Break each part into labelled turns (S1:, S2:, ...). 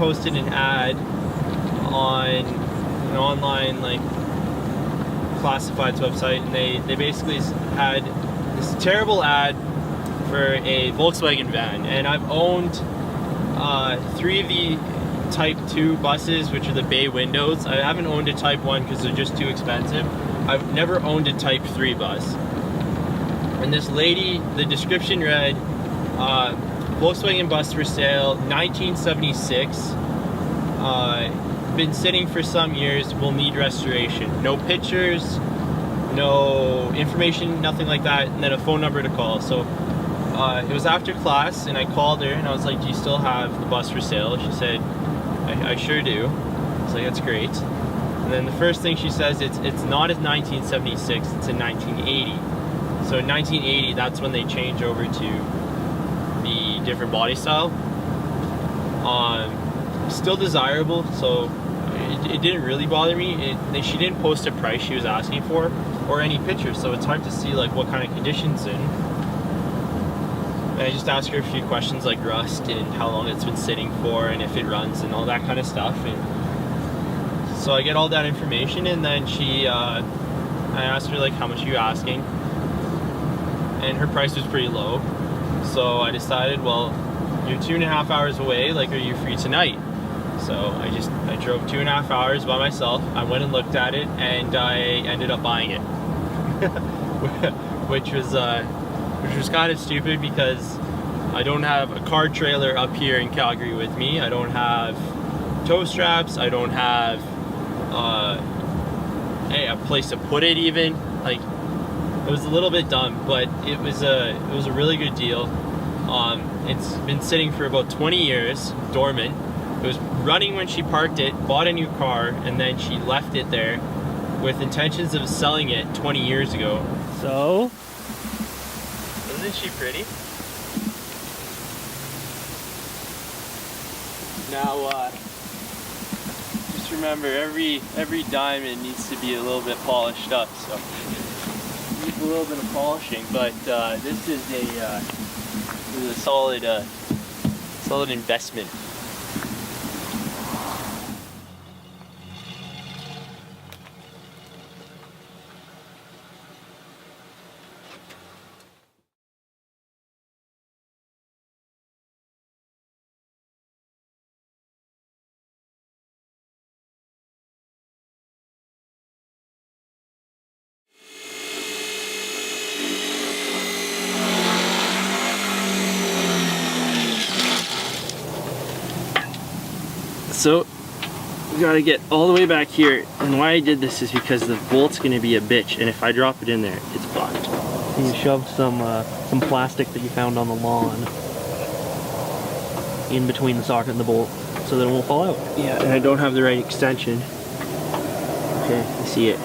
S1: posted an ad on an online like classifieds website, and they basically had this terrible ad for a Volkswagen van, and I've owned 3 of the Type 2 buses, which are the bay windows. I haven't owned a Type 1 because they're just too expensive. I've never owned a Type 3 bus. And this lady, the description read, Volkswagen bus for sale, 1976. Been sitting for some years, will need restoration. No pictures, no information, nothing like that, and then a phone number to call. So it was after class, and I called her, and I was like, do you still have the bus for sale? She said, I sure do. I was like, that's great. And then the first thing she says, it's not in 1976, it's in 1980. So in 1980, that's when they change over to the different body style. Still desirable, so it didn't really bother me. She didn't post a price she was asking for or any pictures, so it's hard to see like what kind of conditions in. And I just asked her a few questions like rust and how long it's been sitting for and if it runs and all that kind of stuff. And so I get all that information, and then I asked her like, how much are you asking? And her price was pretty low. So I decided, well, you're 2.5 hours away, like, are you free tonight? So I drove 2.5 hours by myself. I went and looked at it, and I ended up buying it. which was kind of stupid because I don't have a car trailer up here in Calgary with me. I don't have tow straps. I don't have a place to put it even. Like, it was a little bit dumb, but it was a really good deal. It's been sitting for about 20 years, dormant. It was running when she parked it, bought a new car, and then she left it there with intentions of selling it 20 years ago. So, isn't she pretty? Now, just remember, every diamond needs to be a little bit polished up, so needs a little bit of polishing. But this is a solid investment. So we gotta get all the way back here, and why I did this is because the bolt's gonna be a bitch, and if I drop it in there, it's fucked. You shoved some plastic that you found on the lawn in between the socket and the bolt so that it won't fall out. Yeah, and I don't have the right extension. Okay, I see it.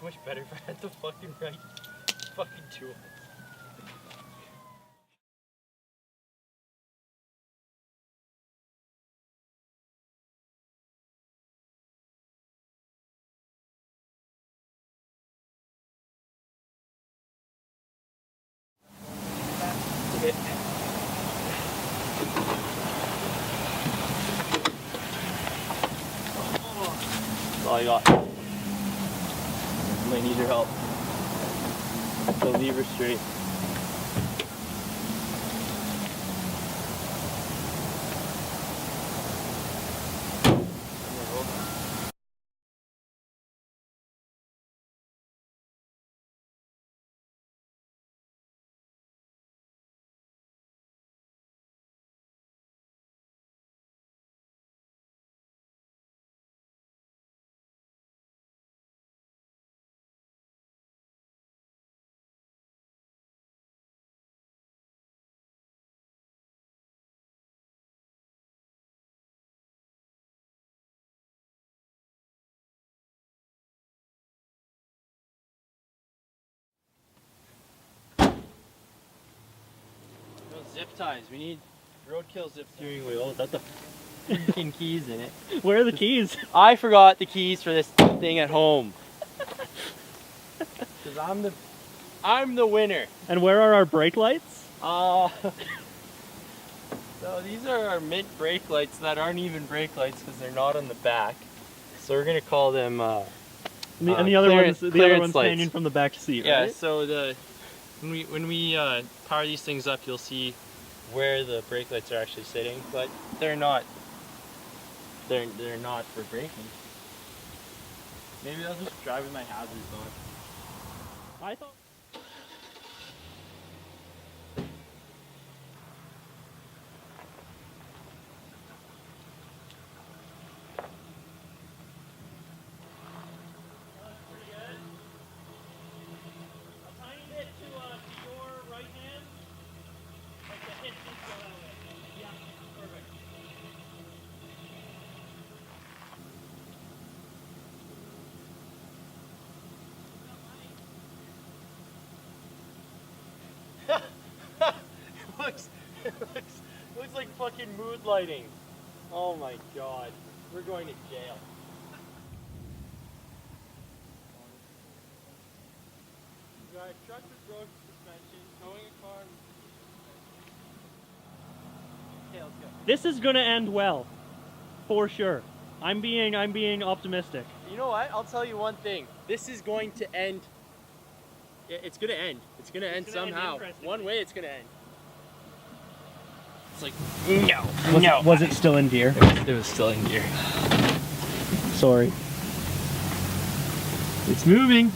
S1: So much better if I had the fucking right fucking tool. That's all I got. Might need your help. So lever straight. Zip ties. We need roadkill zip steering wheel without the freaking keys in it.
S2: Where are the keys?
S1: I forgot the keys for this thing at home. Cause I'm the winner.
S2: And where are our brake lights?
S1: So these are our mint brake lights that aren't even brake lights because they're not on the back. So we're gonna call them.
S2: And the other one's
S1: lights.
S2: hanging from the back seat,
S1: Yeah.
S2: right?
S1: So when we power these things up, you'll see where the brake lights are actually sitting, but they're not. They're not for braking. Maybe I'll just drive with my hazards on.
S2: I thought.
S1: It looks like fucking mood lighting. Oh my god. We're going to jail. We got a truck with broken suspension, towing a car. Okay, let's go.
S2: This is gonna end well, for sure. I'm being optimistic.
S1: You know what? I'll tell you one thing. This is going to end. It's gonna end. It's gonna end somehow. One way it's gonna end. It's like, no.
S2: Was it still in gear?
S1: It was still in gear.
S2: Sorry.
S1: It's moving.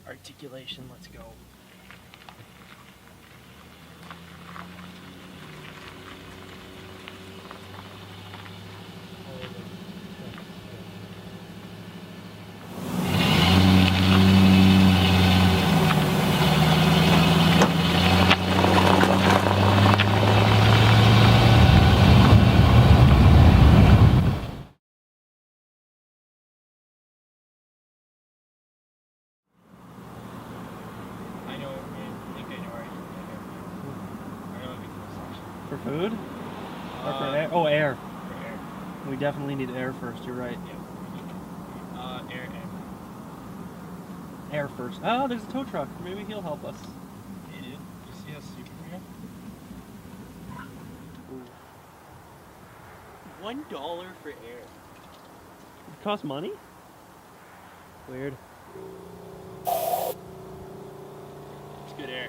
S1: Articulation, let's go.
S2: For food? Or for air? Oh, air.
S1: For air.
S2: We definitely need air first, you're right.
S1: Yeah. Air.
S2: Air first. Oh, there's a tow truck. Maybe he'll help us.
S1: Hey, dude. You see how stupid we are? $1 for air.
S2: It costs money? Weird.
S1: It's good air.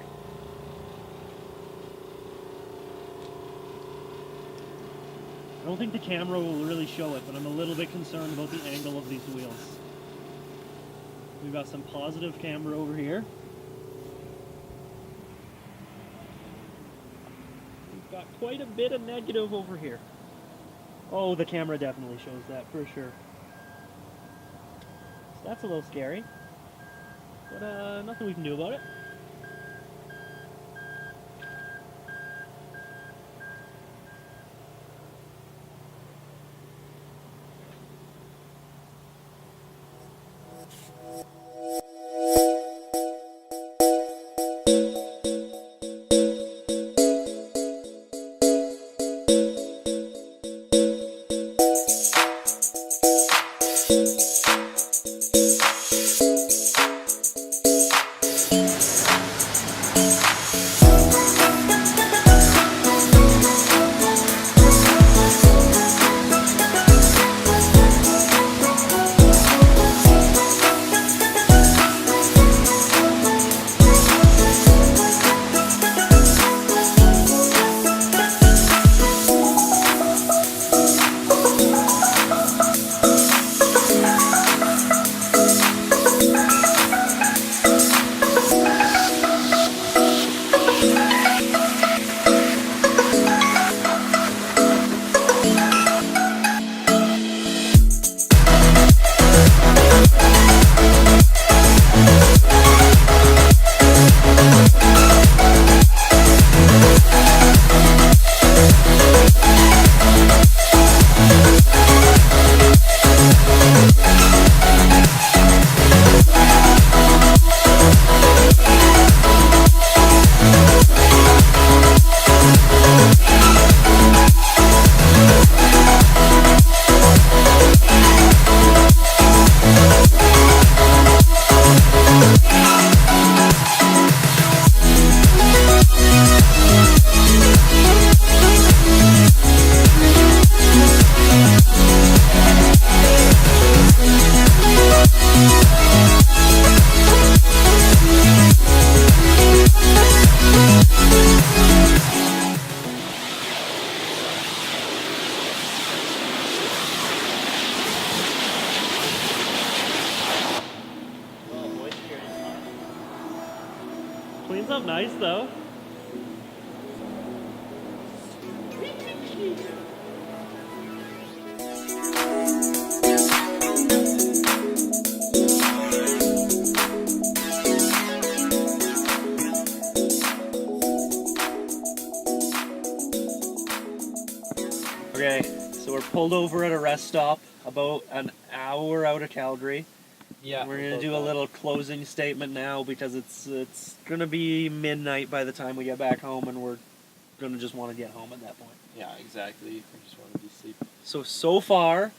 S2: I don't think the camera will really show it, but I'm a little bit concerned about the angle of these wheels. We've got some positive camber over here. We've got quite a bit of negative over here. Oh, the camera definitely shows that for sure. So that's a little scary, but nothing we can do about it. Cleans up nice though. Okay, so we're pulled over at a rest stop about an hour out of Calgary.
S1: Yeah.
S2: We're gonna do a little closing statement now because it's gonna be midnight by the time we get back home, and we're gonna just want to get home at that point.
S1: Yeah, exactly. We just want to be sleeping.
S2: So far,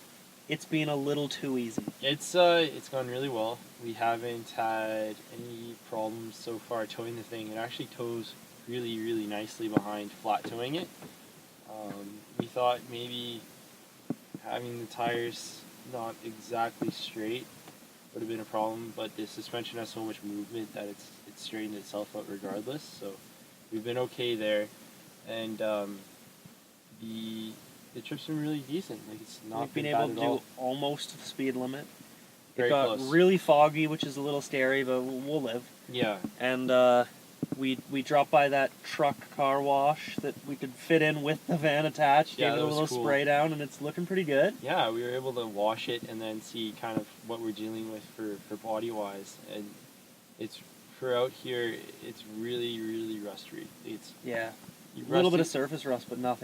S2: it's been a little too easy.
S1: It's gone really well. We haven't had any problems so far towing the thing. It actually tows really, really nicely behind flat towing it. We thought maybe having the tires not exactly straight would have been a problem, but the suspension has so much movement that it's straightened itself out regardless. So we've been okay there, and the trip's been really decent. Like, it's not
S2: We've been
S1: been
S2: able
S1: bad
S2: to
S1: at all.
S2: do almost the speed limit.
S1: Very
S2: It got
S1: close.
S2: really foggy, which is a little scary, but we'll live.
S1: Yeah.
S2: And we dropped by that truck car wash that we could fit in with the van attached.
S1: Yeah,
S2: Gave it
S1: that
S2: a
S1: was
S2: little
S1: cool.
S2: spray down, and it's looking pretty good.
S1: Yeah, we were able to wash it and then see kind of what we're dealing with for body wise, and it's for out here. It's really, really rusty. It's
S2: Yeah, a little bit of
S1: rusty.
S2: surface rust, but nothing